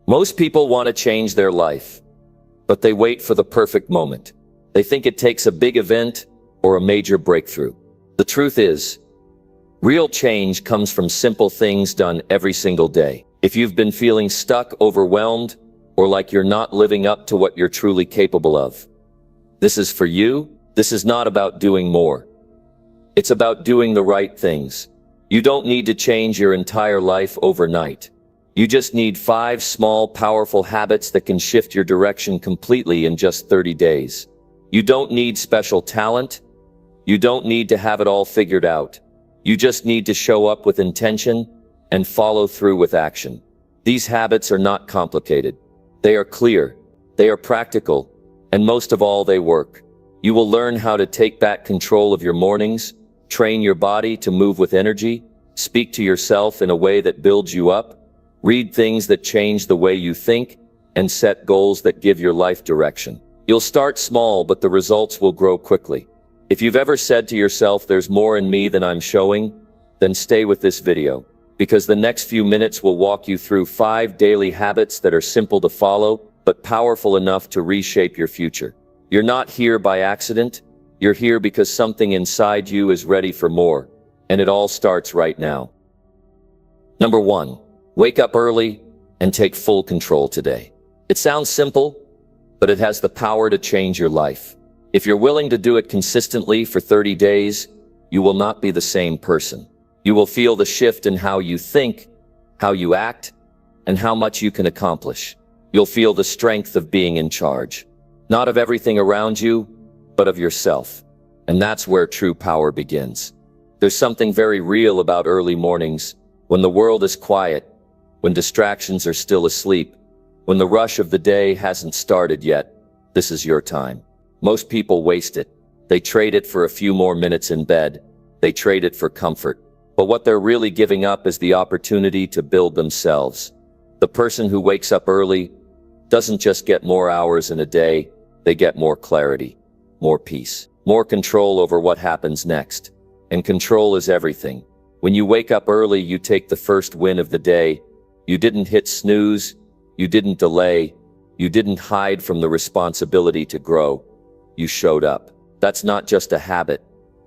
Most people want to change their life, but they wait for the perfect moment. They think it takes a big event or a major breakthrough. The truth is, real change comes from simple things done every single day. If you've been feeling stuck, overwhelmed, or like you're not living up to what you're truly capable of, this is for you. This is not about doing more. It's about doing the right things. You don't need to change your entire life overnight. You just need 5 small, powerful habits that can shift your direction completely in just 30 days. You don't need special talent. You don't need to have it all figured out. You just need to show up with intention and follow through with action. These habits are not complicated. They are clear, they are practical, and most of all, they work. You will learn how to take back control of your mornings, train your body to move with energy, speak to yourself in a way that builds you up, read things that change the way you think, and set goals that give your life direction. You'll start small, but the results will grow quickly. If you've ever said to yourself, there's more in me than I'm showing, then stay with this video, because the next few minutes will walk you through 5 daily habits that are simple to follow, but powerful enough to reshape your future. You're not here by accident. You're here because something inside you is ready for more, and it all starts right now. Number 1, wake up early and take full control today. It sounds simple, but it has the power to change your life. If you're willing to do it consistently for 30 days, you will not be the same person. You will feel the shift in how you think, how you act, and how much you can accomplish. You'll feel the strength of being in charge, not of everything around you, but of yourself. And that's where true power begins. There's something very real about early mornings, when the world is quiet, when distractions are still asleep, when the rush of the day hasn't started yet. This is your time. Most people waste it. They trade it for a few more minutes in bed. They trade it for comfort. But what they're really giving up is the opportunity to build themselves. The person who wakes up early doesn't just get more hours in a day, they get more clarity, more peace, more control over what happens next. And control is everything. When you wake up early, you take the first win of the day. You didn't hit snooze, you didn't delay, you didn't hide from the responsibility to grow. You showed up. That's not just a habit,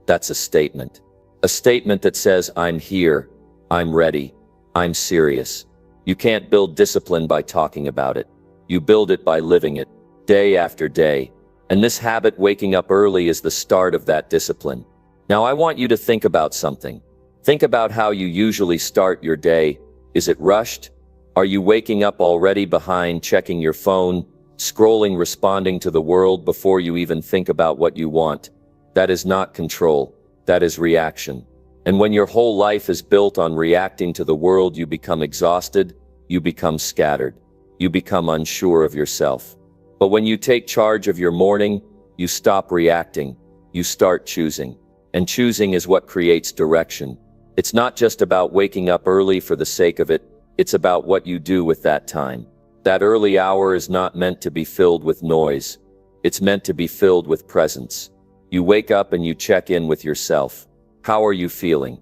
that's a statement. A statement that says, I'm here, I'm ready, I'm serious. You can't build discipline by talking about it. You build it by living it, day after day. And this habit, waking up early, is the start of that discipline. Now I want you to think about something. Think about how you usually start your day. Is it rushed? Are you waking up already behind, checking your phone, scrolling, responding to the world before you even think about what you want? That is not control. That is reaction. And when your whole life is built on reacting to the world, you become exhausted, you become scattered, you become unsure of yourself. But when you take charge of your morning, you stop reacting, you start choosing. And choosing is what creates direction. It's not just about waking up early for the sake of it, it's about what you do with that time. That early hour is not meant to be filled with noise. It's meant to be filled with presence. You wake up and you check in with yourself. How are you feeling?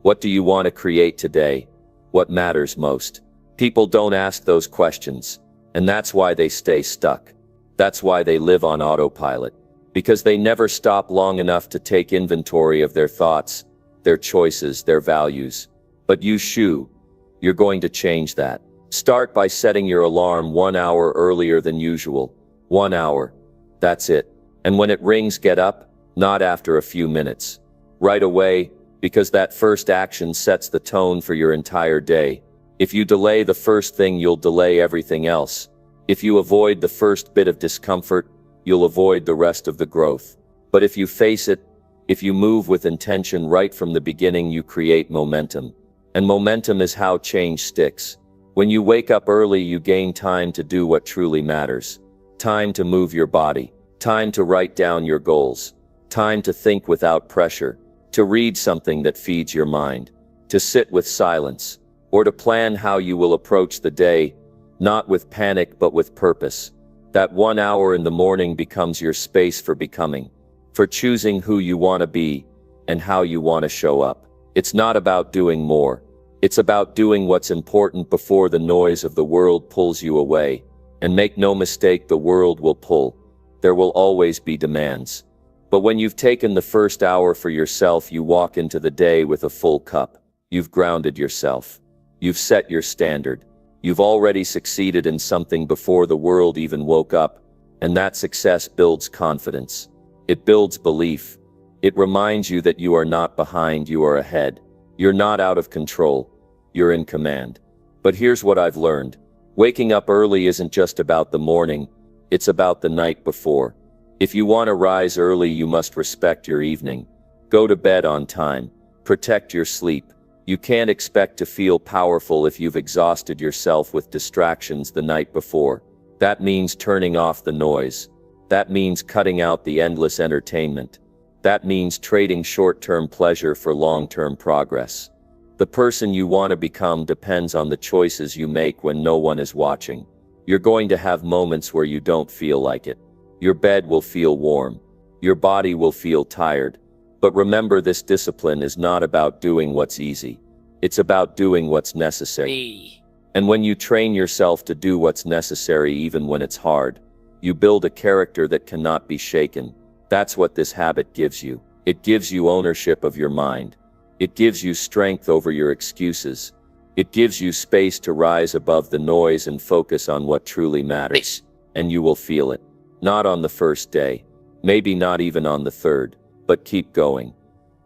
What do you want to create today? What matters most? People don't ask those questions, and that's why they stay stuck. That's why they live on autopilot, because they never stop long enough to take inventory of their thoughts, their choices, their values. But you're going to change that. Start by setting your alarm 1 hour earlier than usual. 1 hour. That's it. And when it rings, get up, not after a few minutes. Right away, because that first action sets the tone for your entire day. If you delay the first thing, you'll delay everything else. If you avoid the first bit of discomfort, you'll avoid the rest of the growth. But if you face it, if you move with intention right from the beginning, you create momentum. And momentum is how change sticks. When you wake up early, you gain time to do what truly matters. Time to move your body. Time to write down your goals. Time to think without pressure. To read something that feeds your mind. To sit with silence. Or to plan how you will approach the day, not with panic but with purpose. That 1 hour in the morning becomes your space for becoming. For choosing who you want to be and how you want to show up. It's not about doing more. It's about doing what's important before the noise of the world pulls you away. And make no mistake, the world will pull. There will always be demands. But when you've taken the first hour for yourself, you walk into the day with a full cup. You've grounded yourself. You've set your standard. You've already succeeded in something before the world even woke up. And that success builds confidence. It builds belief. It reminds you that you are not behind, you are ahead. You're not out of control. You're in command. But here's what I've learned. Waking up early isn't just about the morning. It's about the night before. If you want to rise early, you must respect your evening. Go to bed on time. Protect your sleep. You can't expect to feel powerful if you've exhausted yourself with distractions the night before. That means turning off the noise. That means cutting out the endless entertainment. That means trading short-term pleasure for long-term progress. The person you want to become depends on the choices you make when no one is watching. You're going to have moments where you don't feel like it. Your bed will feel warm. Your body will feel tired. But remember, this discipline is not about doing what's easy. It's about doing what's necessary. And when you train yourself to do what's necessary even when it's hard, you build a character that cannot be shaken. That's what this habit gives you. It gives you ownership of your mind. It gives you strength over your excuses. It gives you space to rise above the noise and focus on what truly matters. And you will feel it. Not on the first day. Maybe not even on the third. But keep going.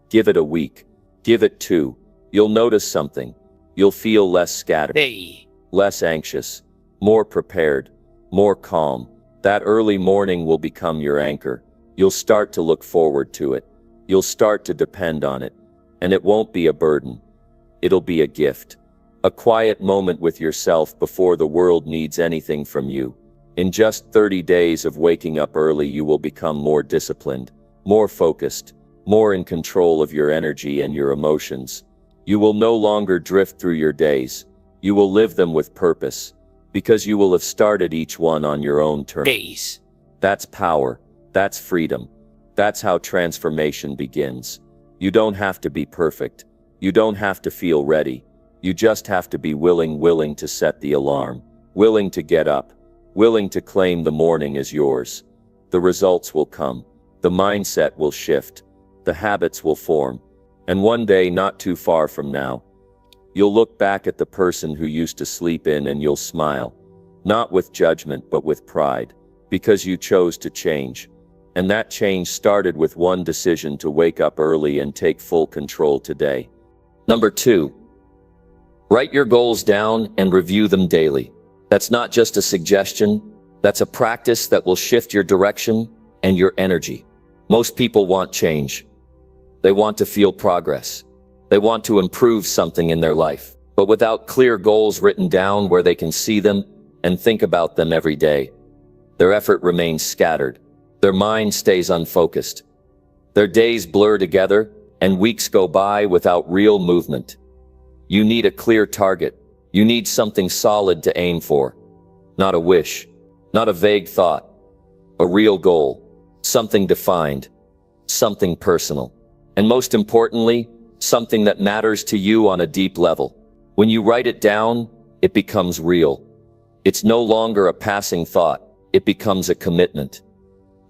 Give it a week. Give it 2. You'll notice something. You'll feel less scattered. Less anxious. More prepared. More calm. That early morning will become your anchor. You'll start to look forward to it. You'll start to depend on it. And it won't be a burden. It'll be a gift. A quiet moment with yourself before the world needs anything from you. In just 30 days of waking up early, you will become more disciplined, more focused, more in control of your energy and your emotions. You will no longer drift through your days. You will live them with purpose, because you will have started each one on your own terms. That's power. That's freedom. That's how transformation begins. You don't have to be perfect. You don't have to feel ready. You just have to be willing to set the alarm, willing to get up, willing to claim the morning as yours. The results will come. The mindset will shift. The habits will form. And one day, not too far from now, you'll look back at the person who used to sleep in and you'll smile. Not with judgment, but with pride. Because you chose to change. And that change started with one decision to wake up early and take full control today. Number 2. Write your goals down and review them daily. That's not just a suggestion. That's a practice that will shift your direction and your energy. Most people want change. They want to feel progress. They want to improve something in their life. But without clear goals written down where they can see them and think about them every day, their effort remains scattered. Their mind stays unfocused. Their days blur together and weeks go by without real movement. You need a clear target. You need something solid to aim for. Not a wish, not a vague thought. A real goal, something defined, something personal. And most importantly, something that matters to you on a deep level. When you write it down, it becomes real. It's no longer a passing thought. It becomes a commitment.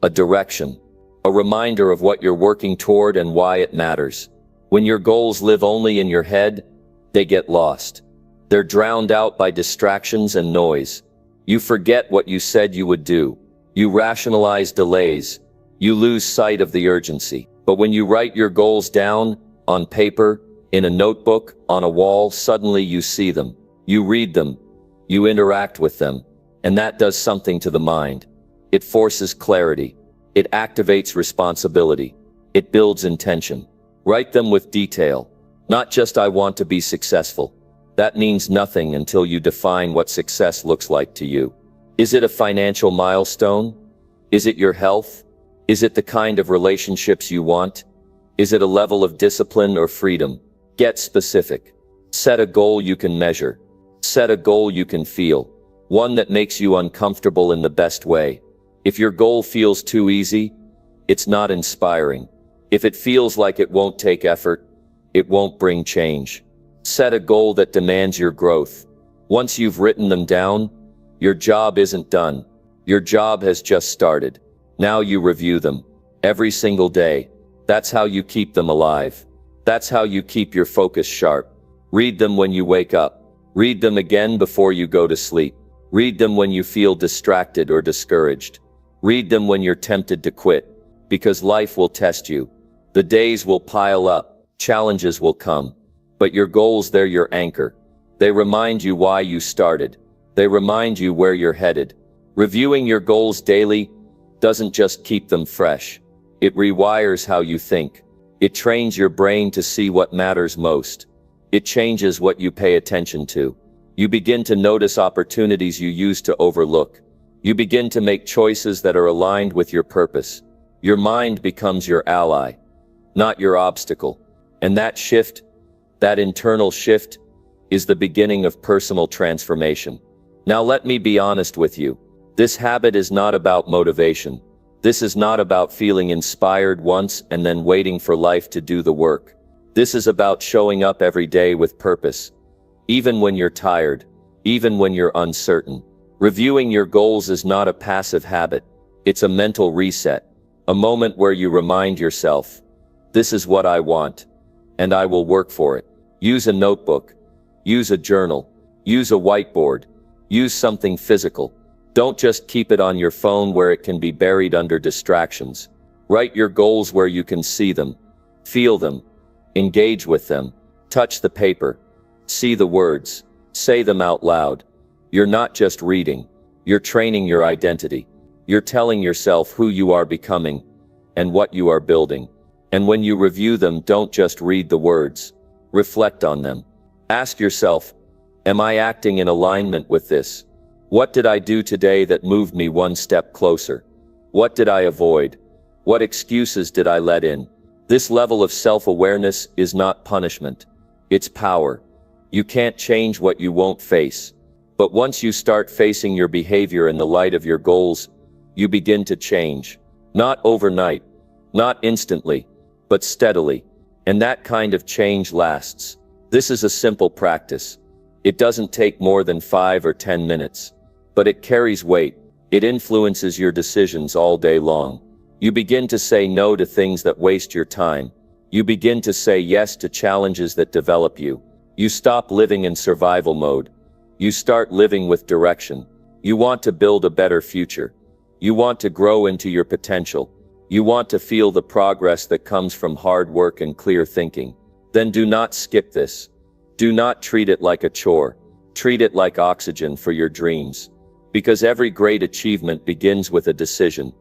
A direction, a reminder of what you're working toward and why it matters. When your goals live only in your head, they get lost. They're drowned out by distractions and noise. You forget what you said you would do. You rationalize delays. You lose sight of the urgency. But when you write your goals down, on paper, in a notebook, on a wall, suddenly you see them. You read them. You interact with them. And that does something to the mind. It forces clarity. It activates responsibility. It builds intention. Write them with detail. Not just "I want to be successful." That means nothing until you define what success looks like to you. Is it a financial milestone? Is it your health? Is it the kind of relationships you want? Is it a level of discipline or freedom? Get specific. Set a goal you can measure. Set a goal you can feel. One that makes you uncomfortable in the best way. If your goal feels too easy, it's not inspiring. If it feels like it won't take effort, it won't bring change. Set a goal that demands your growth. Once you've written them down, your job isn't done. Your job has just started. Now you review them. Every single day. That's how you keep them alive. That's how you keep your focus sharp. Read them when you wake up. Read them again before you go to sleep. Read them when you feel distracted or discouraged. Read them when you're tempted to quit. Because life will test you. The days will pile up. Challenges will come. But your goals, they're your anchor. They remind you why you started. They remind you where you're headed. Reviewing your goals daily doesn't just keep them fresh. It rewires how you think. It trains your brain to see what matters most. It changes what you pay attention to. You begin to notice opportunities you used to overlook. You begin to make choices that are aligned with your purpose. Your mind becomes your ally, not your obstacle. And that shift, that internal shift, is the beginning of personal transformation. Now let me be honest with you. This habit is not about motivation. This is not about feeling inspired once and then waiting for life to do the work. This is about showing up every day with purpose. Even when you're tired, even when you're uncertain. Reviewing your goals is not a passive habit. It's a mental reset. A moment where you remind yourself, this is what I want, and I will work for it. Use a notebook. Use a journal. Use a whiteboard. Use something physical. Don't just keep it on your phone where it can be buried under distractions. Write your goals where you can see them, feel them, engage with them, touch the paper, see the words, say them out loud. You're not just reading, you're training your identity. You're telling yourself who you are becoming and what you are building. And when you review them, don't just read the words, reflect on them. Ask yourself, am I acting in alignment with this? What did I do today that moved me one step closer? What did I avoid? What excuses did I let in? This level of self-awareness is not punishment. It's power. You can't change what you won't face. But once you start facing your behavior in the light of your goals, you begin to change. Not overnight, not instantly, but steadily. And that kind of change lasts. This is a simple practice. It doesn't take more than 5 or 10 minutes. But it carries weight. It influences your decisions all day long. You begin to say no to things that waste your time. You begin to say yes to challenges that develop you. You stop living in survival mode. You start living with direction. You want to build a better future. You want to grow into your potential. You want to feel the progress that comes from hard work and clear thinking. Then do not skip this. Do not treat it like a chore. Treat it like oxygen for your dreams. Because every great achievement begins with a decision.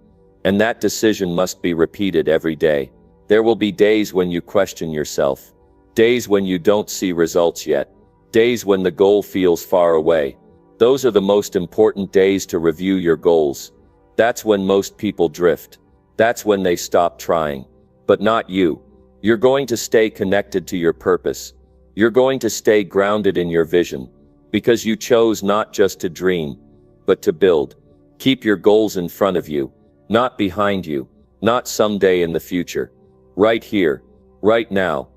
And that decision must be repeated every day. There will be days when you question yourself. Days when you don't see results yet. Days when the goal feels far away. Those are the most important days to review your goals. That's when most people drift. That's when they stop trying. But not you. You're going to stay connected to your purpose. You're going to stay grounded in your vision. Because you chose not just to dream, but to build. Keep your goals in front of you, not behind you, not someday in the future. Right here, right now.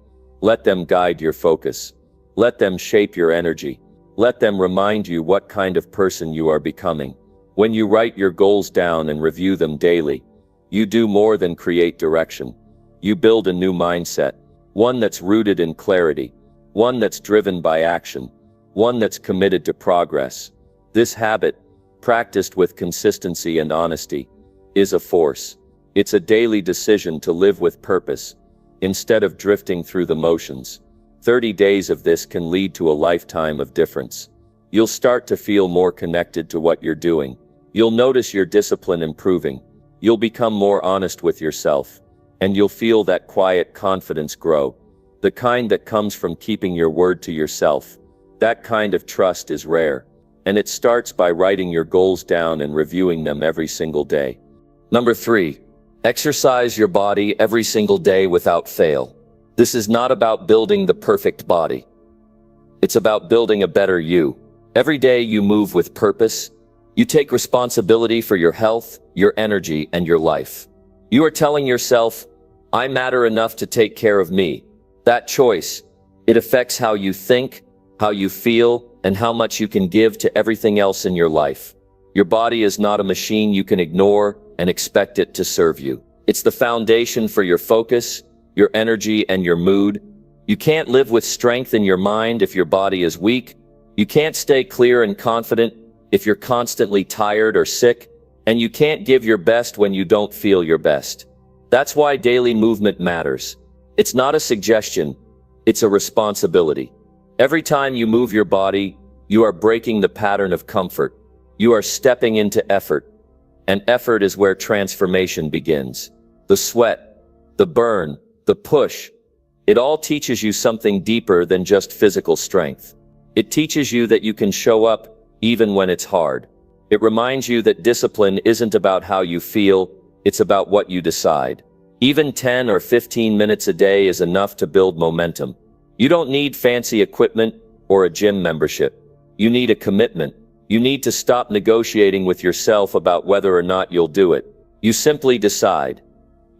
Let them guide your focus. Let them shape your energy. Let them remind you what kind of person you are becoming. When you write your goals down and review them daily, you do more than create direction. You build a new mindset, one that's rooted in clarity, one that's driven by action, one that's committed to progress. This habit, practiced with consistency and honesty, is a force. It's a daily decision to live with purpose, instead of drifting through the motions. 30 days of this can lead to a lifetime of difference. You'll start to feel more connected to what you're doing. You'll notice your discipline improving. You'll become more honest with yourself. And you'll feel that quiet confidence grow. The kind that comes from keeping your word to yourself. That kind of trust is rare. And it starts by writing your goals down and reviewing them every single day. Number 3, exercise your body every single day without fail. This is not about building the perfect body. It's about building a better you. Every day you move with purpose. You take responsibility for your health, your energy, and your life. You are telling yourself, I matter enough to take care of me. That choice, It affects how you think, how you feel, and how much you can give to everything else in your life. Your body is not a machine you can ignore and expect it to serve you. It's the foundation for your focus, your energy, and your mood. You can't live with strength in your mind if your body is weak. You can't stay clear and confident if you're constantly tired or sick. And you can't give your best when you don't feel your best. That's why daily movement matters. It's not a suggestion, it's a responsibility. Every time you move your body, you are breaking the pattern of comfort. You are stepping into effort. And effort is where transformation begins. The sweat, the burn, the push. It all teaches you something deeper than just physical strength. It teaches you that you can show up even when it's hard. It reminds you that discipline isn't about how you feel, it's about what you decide. Even 10 or 15 minutes a day is enough to build momentum. You don't need fancy equipment or a gym membership. You need a commitment. You need to stop negotiating with yourself about whether or not you'll do it. You simply decide.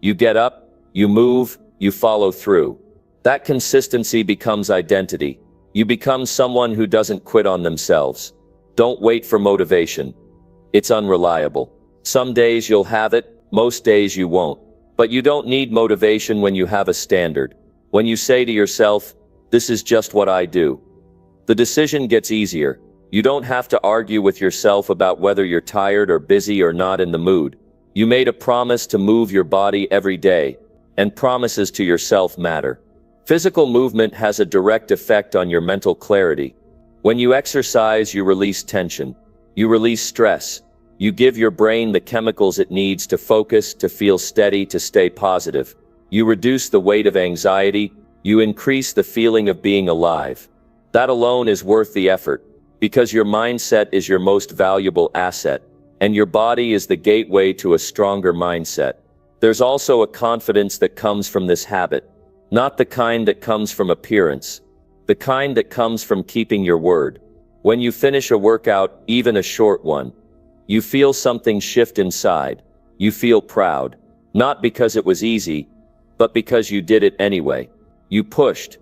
You get up, you move, you follow through. That consistency becomes identity. You become someone who doesn't quit on themselves. Don't wait for motivation. It's unreliable. Some days you'll have it, most days you won't. But you don't need motivation when you have a standard. When you say to yourself, this is just what I do. The decision gets easier. You don't have to argue with yourself about whether you're tired or busy or not in the mood. You made a promise to move your body every day, and promises to yourself matter. Physical movement has a direct effect on your mental clarity. When you exercise, you release tension. You release stress. You give your brain the chemicals it needs to focus, to feel steady, to stay positive. You reduce the weight of anxiety. You increase the feeling of being alive. That alone is worth the effort, because your mindset is your most valuable asset, and your body is the gateway to a stronger mindset. There's also a confidence that comes from this habit, not the kind that comes from appearance. The kind that comes from keeping your word. When you finish a workout, even a short one, you feel something shift inside. You feel proud. Not because it was easy, but because you did it anyway. You pushed.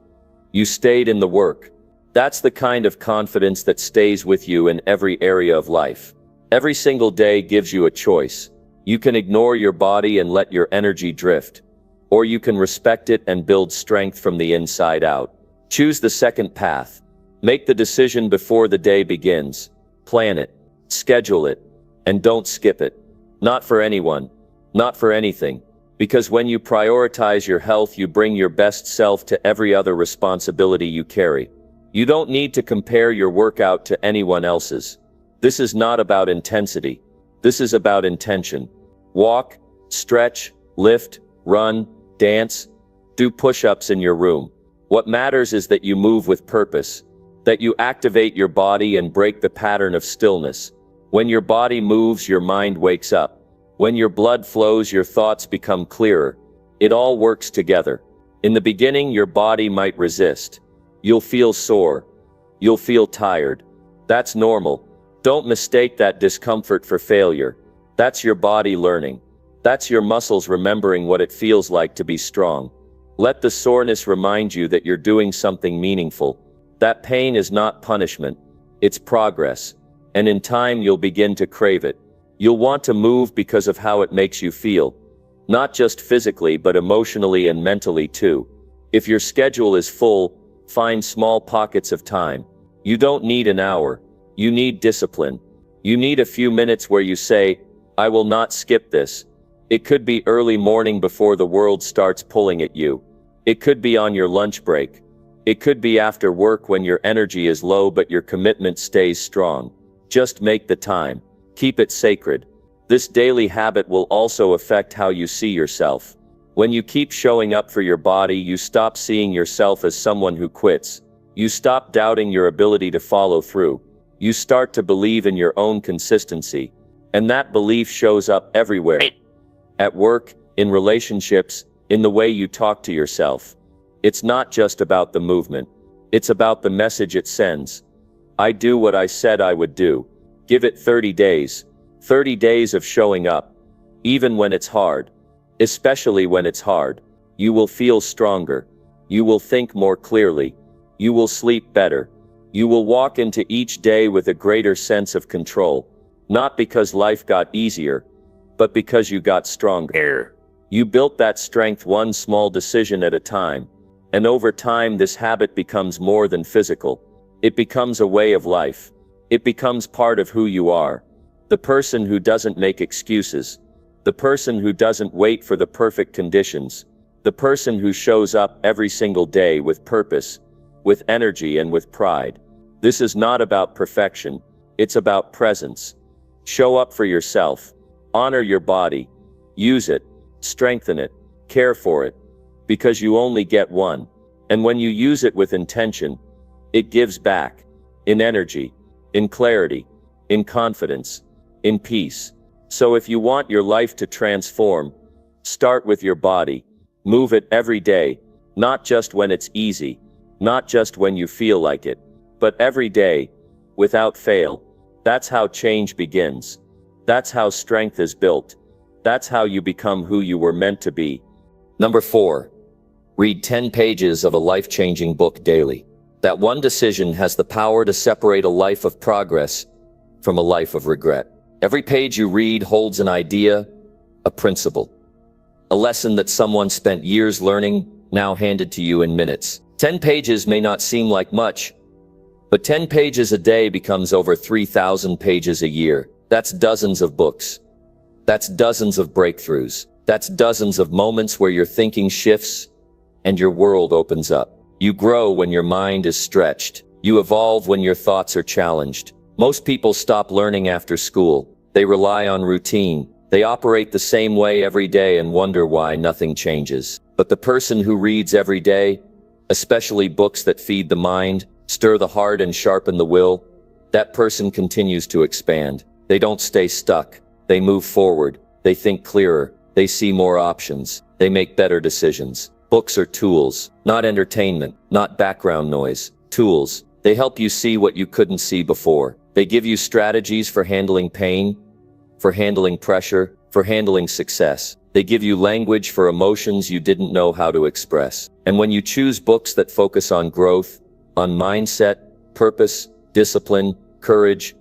You stayed in the work. That's the kind of confidence that stays with you in every area of life. Every single day gives you a choice. You can ignore your body and let your energy drift. Or you can respect it and build strength from the inside out. Choose the second path. Make the decision before the day begins. Plan it. Schedule it. And don't skip it. Not for anyone. Not for anything. Because when you prioritize your health, you bring your best self to every other responsibility you carry. You don't need to compare your workout to anyone else's. This is not about intensity. This is about intention. Walk, stretch, lift, run, dance, do push-ups in your room. What matters is that you move with purpose, that you activate your body and break the pattern of stillness. When your body moves, your mind wakes up. When your blood flows, your thoughts become clearer. It all works together. In the beginning, your body might resist. You'll feel sore. You'll feel tired. That's normal. Don't mistake that discomfort for failure. That's your body learning. That's your muscles remembering what it feels like to be strong. Let the soreness remind you that you're doing something meaningful. That pain is not punishment. It's progress. And in time, you'll begin to crave it. You'll want to move because of how it makes you feel. Not just physically, but emotionally and mentally too. If your schedule is full, find small pockets of time. You don't need an hour. You need discipline. You need a few minutes where you say, I will not skip this. It could be early morning before the world starts pulling at you. It could be on your lunch break. It could be after work when your energy is low but your commitment stays strong. Just make the time. Keep it sacred. This daily habit will also affect how you see yourself. When you keep showing up for your body, you stop seeing yourself as someone who quits. You stop doubting your ability to follow through. You start to believe in your own consistency. And that belief shows up everywhere. At work, in relationships, in the way you talk to yourself. It's not just about the movement. It's about the message it sends. I do what I said I would do. Give it 30 days. 30 days of showing up. Even when it's hard. Especially when it's hard. You will feel stronger. You will think more clearly. You will sleep better. You will walk into each day with a greater sense of control, not because life got easier, but because you got stronger. You built that strength one small decision at a time, and over time this habit becomes more than physical. It becomes a way of life. It becomes part of who you are. The person who doesn't make excuses. The person who doesn't wait for the perfect conditions. The person who shows up every single day with purpose, with energy and with pride. This is not about perfection. It's about presence. Show up for yourself. Honor your body. Use it. Strengthen it. Care for it. Because you only get one. And when you use it with intention, it gives back. In energy. In clarity. In confidence. In peace. So if you want your life to transform, start with your body. Move it every day. Not just when it's easy. Not just when you feel like it. But every day. Without fail. That's how change begins. That's how strength is built. That's how you become who you were meant to be. Number 4. Read 10 pages of a life-changing book daily. That one decision has the power to separate a life of progress from a life of regret. Every page you read holds an idea, a principle, a lesson that someone spent years learning, now handed to you in minutes. 10 pages may not seem like much, but 10 pages a day becomes over 3,000 pages a year. That's dozens of books. That's dozens of breakthroughs. That's dozens of moments where your thinking shifts and your world opens up. You grow when your mind is stretched. You evolve when your thoughts are challenged. Most people stop learning after school. They rely on routine. They operate the same way every day and wonder why nothing changes. But the person who reads every day, especially books that feed the mind, stir the heart and sharpen the will, that person continues to expand. They don't stay stuck. They move forward. They think clearer. They see more options. They make better decisions. Books are tools, not entertainment, not background noise. Tools. They help you see what you couldn't see before. They give you strategies for handling pain, for handling pressure, for handling success. They give you language for emotions you didn't know how to express. And when you choose books that focus on growth, on mindset, purpose, discipline, courage,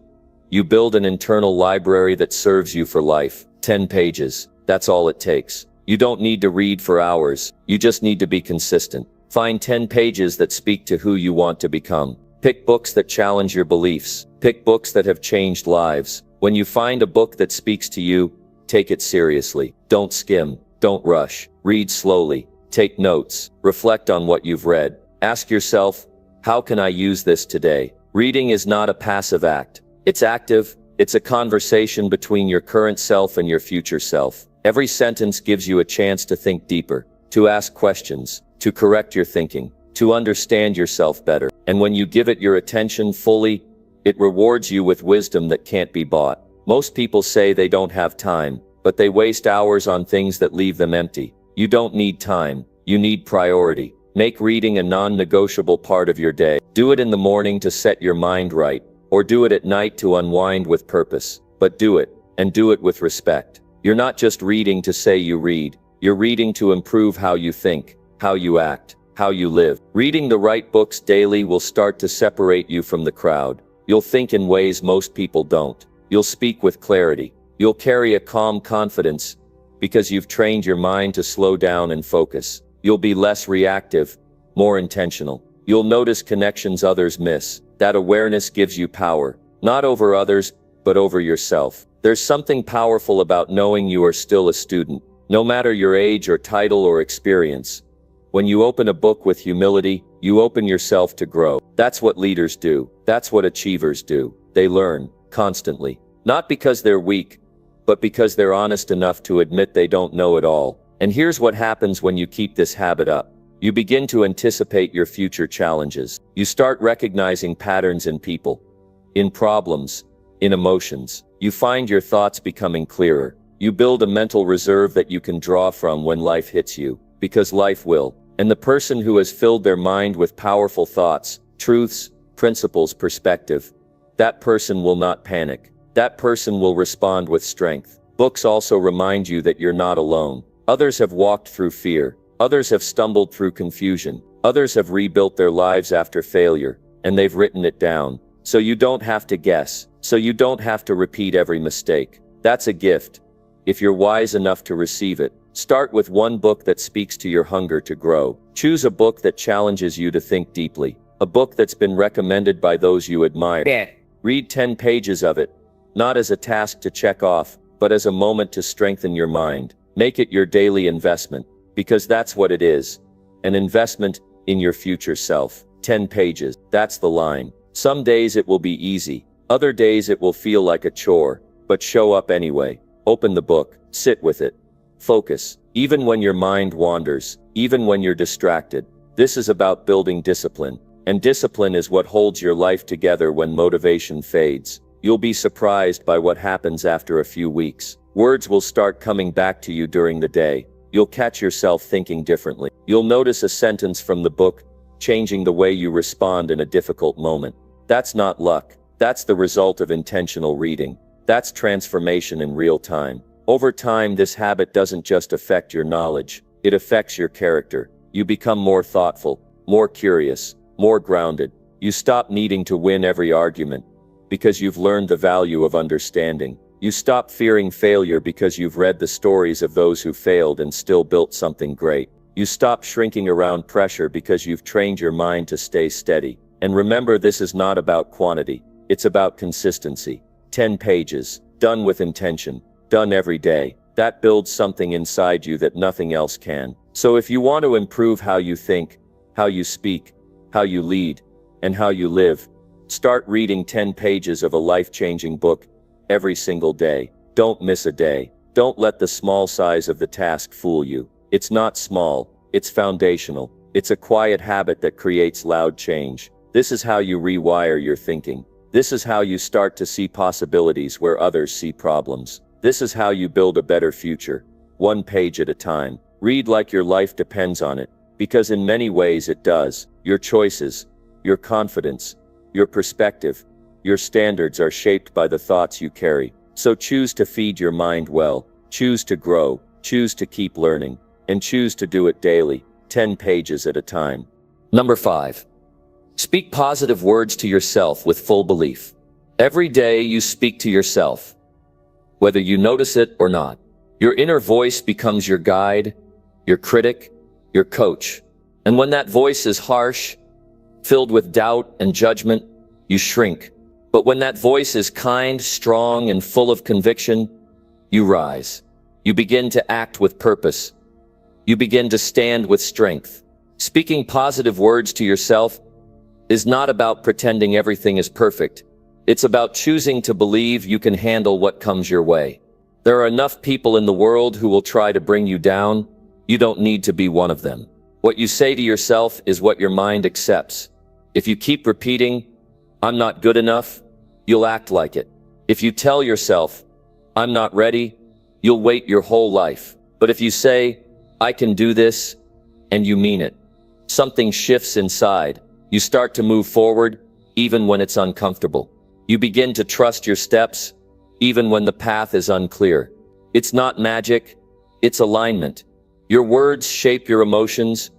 you build an internal library that serves you for life. 10 pages. That's all it takes. You don't need to read for hours. You just need to be consistent. Find 10 pages that speak to who you want to become. Pick books that challenge your beliefs. Pick books that have changed lives. When you find a book that speaks to you, take it seriously. Don't skim. Don't rush. Read slowly. Take notes. Reflect on what you've read. Ask yourself, how can I use this today? Reading is not a passive act. It's active. It's a conversation between your current self and your future self. Every sentence gives you a chance to think deeper, to ask questions, to correct your thinking, to understand yourself better. And when you give it your attention fully, it rewards you with wisdom that can't be bought. Most people say they don't have time, but they waste hours on things that leave them empty. You don't need time. You need priority. Make reading a non-negotiable part of your day. Do it in the morning to set your mind right, or do it at night to unwind with purpose. But do it, and do it with respect. You're not just reading to say you read. You're reading to improve how you think, how you act, how you live. Reading the right books daily will start to separate you from the crowd. You'll think in ways most people don't. You'll speak with clarity. You'll carry a calm confidence because you've trained your mind to slow down and focus. You'll be less reactive, more intentional. You'll notice connections others miss. That awareness gives you power, not over others, but over yourself. There's something powerful about knowing you are still a student, no matter your age or title or experience. When you open a book with humility, you open yourself to grow. That's what leaders do. That's what achievers do. They learn, constantly. Not because they're weak, but because they're honest enough to admit they don't know it all. And here's what happens when you keep this habit up. You begin to anticipate your future challenges. You start recognizing patterns in people, in problems, in emotions. You find your thoughts becoming clearer. You build a mental reserve that you can draw from when life hits you, because life will. And the person who has filled their mind with powerful thoughts, truths, principles, perspective, that person will not panic. That person will respond with strength. Books also remind you that you're not alone. Others have walked through fear. Others have stumbled through confusion. Others have rebuilt their lives after failure, and they've written it down. So you don't have to guess. So you don't have to repeat every mistake. That's a gift, if you're wise enough to receive it. Start with one book that speaks to your hunger to grow. Choose a book that challenges you to think deeply. A book that's been recommended by those you admire. Yeah. Read 10 pages of it, not as a task to check off, but as a moment to strengthen your mind. Make it your daily investment, because that's what it is. An investment in your future self. 10 pages, that's the line. Some days it will be easy. Other days it will feel like a chore, but show up anyway. Open the book, sit with it. Focus, even when your mind wanders, even when you're distracted. This is about building discipline. And discipline is what holds your life together when motivation fades. You'll be surprised by what happens after a few weeks. Words will start coming back to you during the day. You'll catch yourself thinking differently. You'll notice a sentence from the book, changing the way you respond in a difficult moment. That's not luck. That's the result of intentional reading. That's transformation in real time. Over time, this habit doesn't just affect your knowledge, it affects your character. You become more thoughtful, more curious, more grounded. You stop needing to win every argument, because you've learned the value of understanding. You stop fearing failure because you've read the stories of those who failed and still built something great. You stop shrinking around pressure because you've trained your mind to stay steady. And remember, this is not about quantity, it's about consistency. 10 pages, done with intention, done every day. That builds something inside you that nothing else can. So if you want to improve how you think, how you speak, how you lead, and how you live, start reading 10 pages of a life-changing book every single day. Don't miss a day. Don't let the small size of the task fool you. It's not small, it's foundational. It's a quiet habit that creates loud change. This is how you rewire your thinking. This is how you start to see possibilities where others see problems. This is how you build a better future, one page at a time. Read like your life depends on it, because in many ways it does. Your choices, your confidence, your perspective, your standards are shaped by the thoughts you carry. So choose to feed your mind well, choose to grow, choose to keep learning, and choose to do it daily, 10 pages at a time. Number 5. Speak positive words to yourself with full belief. Every day you speak to yourself, whether you notice it or not. Your inner voice becomes your guide, your critic, your coach. And when that voice is harsh, filled with doubt and judgment, you shrink. But when that voice is kind, strong, and full of conviction, you rise. You begin to act with purpose. You begin to stand with strength. Speaking positive words to yourself is not about pretending everything is perfect. It's about choosing to believe you can handle what comes your way. There are enough people in the world who will try to bring you down. You don't need to be one of them. What you say to yourself is what your mind accepts. If you keep repeating, "I'm not good enough," you'll act like it. If you tell yourself, "I'm not ready," you'll wait your whole life. But if you say, "I can do this," and you mean it, something shifts inside. You start to move forward, even when it's uncomfortable. You begin to trust your steps, even when the path is unclear. It's not magic, it's alignment. Your words shape your emotions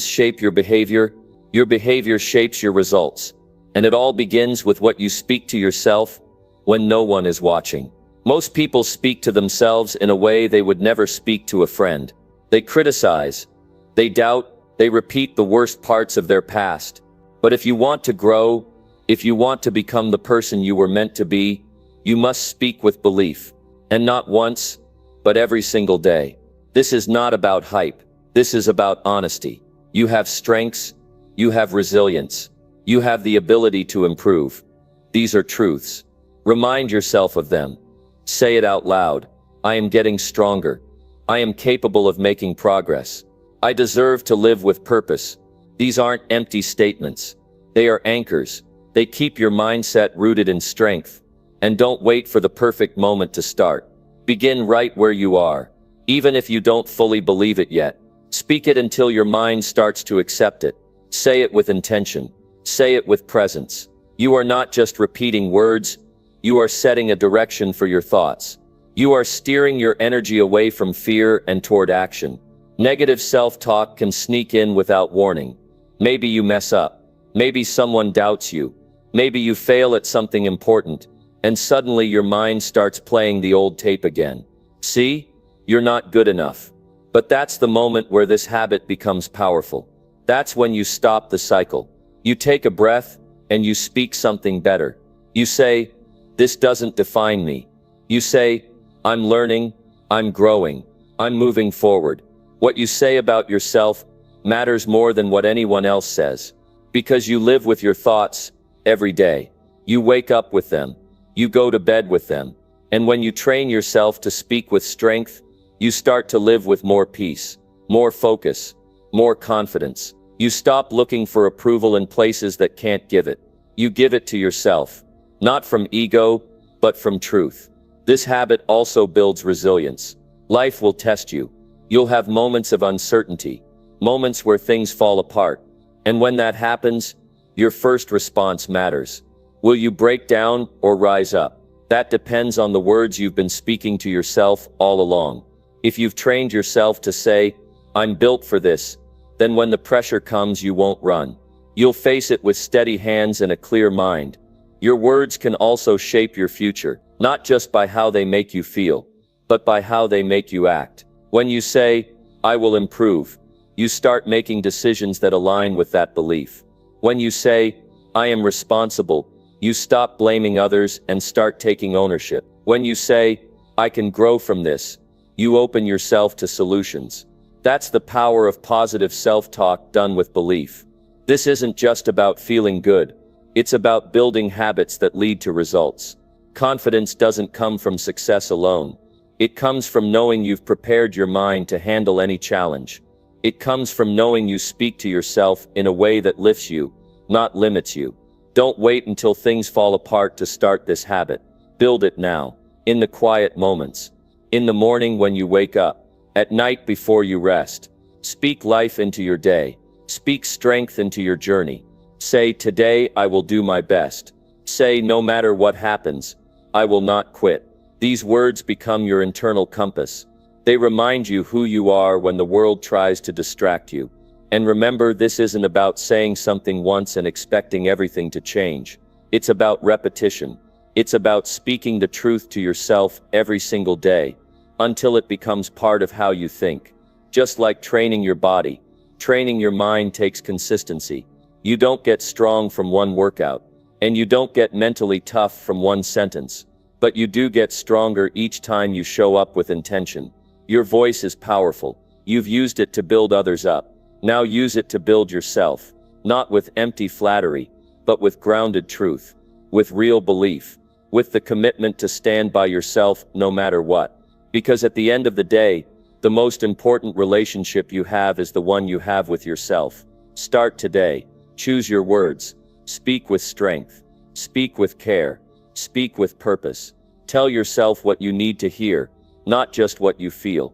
shape your behavior shapes your results. And it all begins with what you speak to yourself when no one is watching. Most people speak to themselves in a way they would never speak to a friend. They criticize, they doubt, they repeat the worst parts of their past. But if you want to grow, if you want to become the person you were meant to be, you must speak with belief. And not once, but every single day. This is not about hype. This is about honesty. You have strengths, you have resilience, you have the ability to improve. These are truths. Remind yourself of them. Say it out loud. I am getting stronger. I am capable of making progress. I deserve to live with purpose. These aren't empty statements. They are anchors. They keep your mindset rooted in strength. And don't wait for the perfect moment to start. Begin right where you are, even if you don't fully believe it yet. Speak it until your mind starts to accept it. Say it with intention. Say it with presence. You are not just repeating words, you are setting a direction for your thoughts. You are steering your energy away from fear and toward action. Negative self-talk can sneak in without warning. Maybe you mess up. Maybe someone doubts you. Maybe you fail at something important, and suddenly your mind starts playing the old tape again. See? You're not good enough. But that's the moment where this habit becomes powerful. That's when you stop the cycle. You take a breath, and you speak something better. You say, "This doesn't define me." You say, "I'm learning, I'm growing, I'm moving forward." What you say about yourself matters more than what anyone else says. Because you live with your thoughts every day. You wake up with them. You go to bed with them. And when you train yourself to speak with strength, you start to live with more peace, more focus, more confidence. You stop looking for approval in places that can't give it. You give it to yourself. Not from ego, but from truth. This habit also builds resilience. Life will test you. You'll have moments of uncertainty, moments where things fall apart. And when that happens, your first response matters. Will you break down or rise up? That depends on the words you've been speaking to yourself all along. If you've trained yourself to say, "I'm built for this," then when the pressure comes, you won't run. You'll face it with steady hands and a clear mind. Your words can also shape your future, not just by how they make you feel, but by how they make you act. When you say, "I will improve," you start making decisions that align with that belief. When you say, "I am responsible," you stop blaming others and start taking ownership. When you say, "I can grow from this," you open yourself to solutions. That's the power of positive self-talk done with belief. This isn't just about feeling good. It's about building habits that lead to results. Confidence doesn't come from success alone. It comes from knowing you've prepared your mind to handle any challenge. It comes from knowing you speak to yourself in a way that lifts you, not limits you. Don't wait until things fall apart to start this habit. Build it now, in the quiet moments. In the morning when you wake up. At night before you rest. Speak life into your day. Speak strength into your journey. Say, "Today I will do my best." Say, "No matter what happens, I will not quit." These words become your internal compass. They remind you who you are when the world tries to distract you. And remember, this isn't about saying something once and expecting everything to change. It's about repetition. It's about speaking the truth to yourself every single day, until it becomes part of how you think. Just like training your body, training your mind takes consistency. You don't get strong from one workout, and you don't get mentally tough from one sentence. But you do get stronger each time you show up with intention. Your voice is powerful. You've used it to build others up. Now use it to build yourself. Not with empty flattery, but with grounded truth. With real belief. With the commitment to stand by yourself no matter what. Because at the end of the day, the most important relationship you have is the one you have with yourself. Start today. Choose your words. Speak with strength. Speak with care. Speak with purpose. Tell yourself what you need to hear, not just what you feel.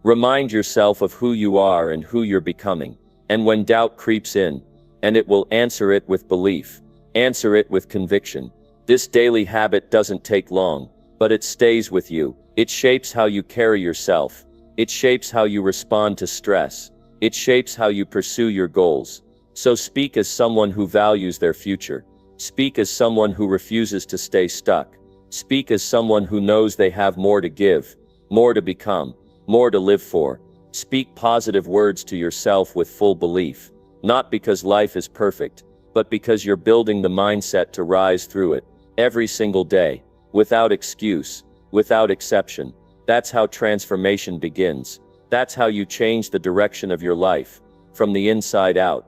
Remind yourself of who you are and who you're becoming. And when doubt creeps in, and it will answer it with belief. Answer it with conviction. This daily habit doesn't take long, but it stays with you. It shapes how you carry yourself. It shapes how you respond to stress. It shapes how you pursue your goals. So speak as someone who values their future. Speak as someone who refuses to stay stuck. Speak as someone who knows they have more to give, more to become, more to live for. Speak positive words to yourself with full belief. Not because life is perfect, but because you're building the mindset to rise through it. Every single day. Without excuse. Without exception. That's how transformation begins. That's how you change the direction of your life. From the inside out.